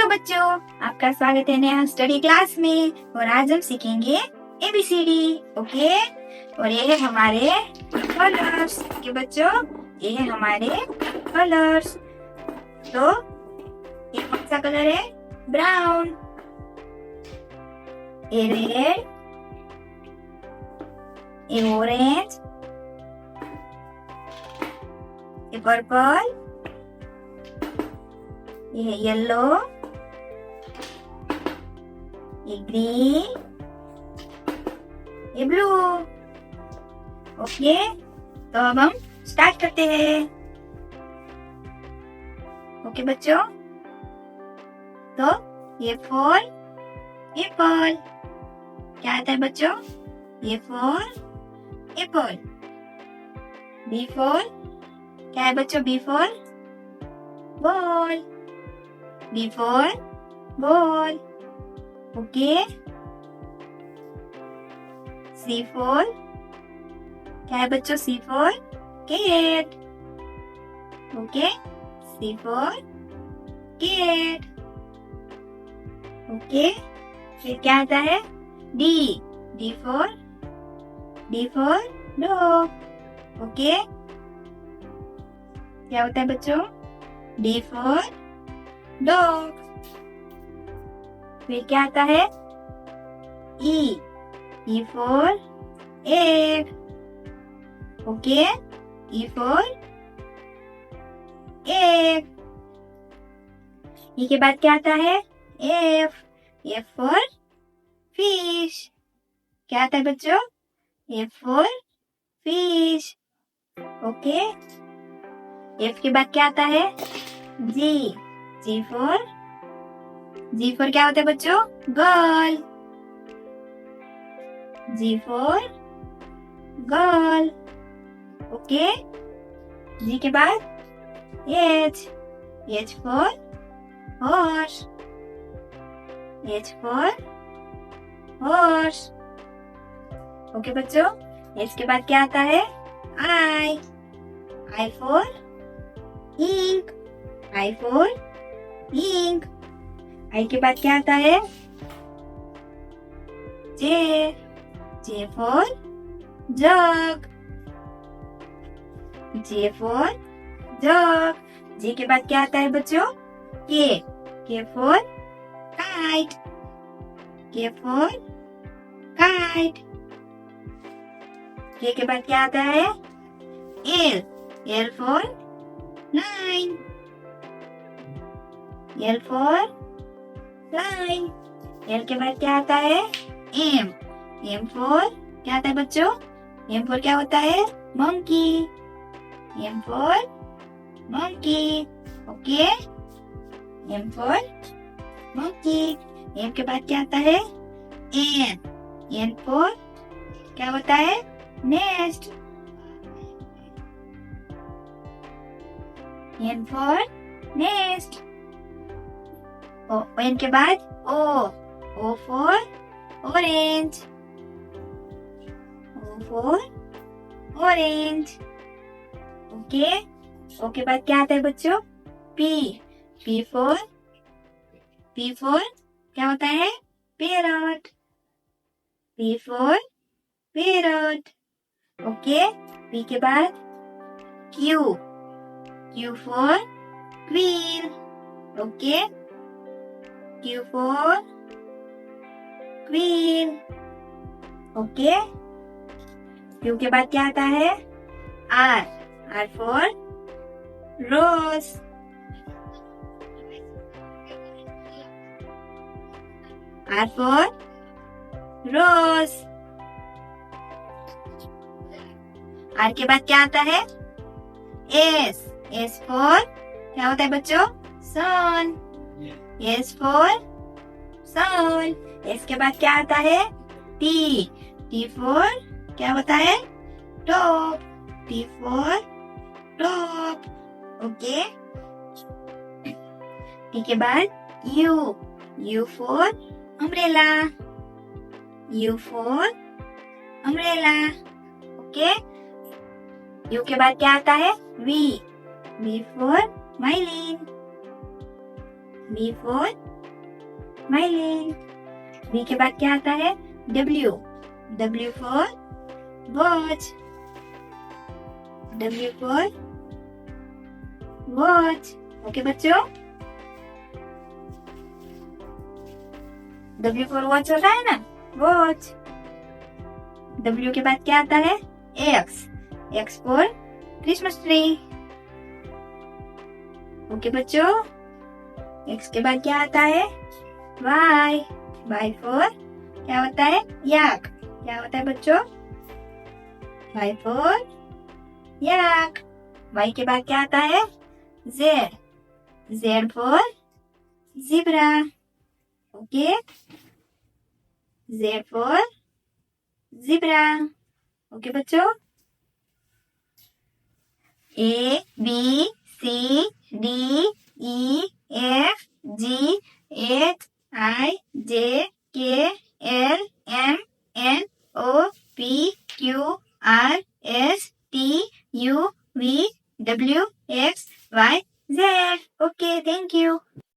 Hello बच्चों, आपका स्वागत है नया स्टडी क्लास में। और आज हम सीखेंगे ABCD। ओके, और ये है हमारे कलर्स। ओके बच्चों, ये है हमारे कलर्स। तो ये कौन सा कलर है? ब्राउन। ये रेड, ये ऑरेंज, ये पर्पल, ये है येलो, ये ग्रीन, ये ब्लू। ओके, तो अब हम स्टार्ट करते हैं। ओके बच्चों, तो ये फॉर एप्पल। क्या आता है बच्चों? ये फॉर एप्पल। बी फॉर क्या है बच्चों? B for ball. B for ball. Okay, C for क्या है बच्चों? C for cat. Okay, C for cat. Okay, फिर क्या आता है? D. D for dog. Okay, क्या होता है बच्चों? D for dog. फिर क्या आता है? E. E for egg. Okay, E for egg. E के बाद क्या आता है? एफ। F for fish. क्या आता है बच्चों? F for fish. Okay, F के बाद क्या आता है? जी। जी फॉर क्या होता है बच्चों? Girl. G for girl. Okay, G के बाद H. H for horse. H for horse. Okay बच्चों, एच के बाद क्या आता है? I. I for ink. I for ink. I के बाद क्या आता है? जे। J for jug. J for jug. जे के बाद क्या आता है बच्चों? के। के फॉर काइट। के फॉर काइट। के बाद क्या आता है? L. L for line. L for line. L के बाद क्या आता है? एम। एम फॉर क्या आता है बच्चों? एम फॉर क्या होता है? Monkey. M for monkey. Okay, M for monkey. M के बाद क्या आता है? एन। एन फॉर क्या होता है? Nest. N for nest. O N के बाद O. O for orange. O for orange. Okay, O के बाद क्या आता है बच्चों? पी। पी फॉर क्या होता है? Parrot. P for parrot. Okay, P के बाद Q. Q for queen. Okay, Q for queen. Okay, Q के बाद क्या आता है? R. R for rose. R for rose. R के बाद क्या आता है? एस। एस फॉर क्या होता है बच्चों? Sun. S for sun. S के बाद क्या आता है? टी। टी फॉर क्या होता है? Top. T for top. Okay, T के बाद U. U for umbrella. U for umbrella. Okay, U के बाद क्या आता है? V. V for violin. B for smiling. B के बाद क्या आता है? W. W for watch. W for watch. Okay बच्चों? W for watch होता है ना? Watch. W के बाद क्या आता है? X. X for Christmas tree. Okay बच्चों? X के बाद क्या आता है? Y. Y for क्या होता है? yak. क्या होता है बच्चों? Y for yak. Y के बाद क्या आता है? Z. Z for zebra. Okay? Z for zebra. Okay बच्चों? A, B, C, D, E, F, G, H, I, J, K, L, M, N, O, P, Q, R, S, T, U, V, W, X, Y, Z. Okay, thank you.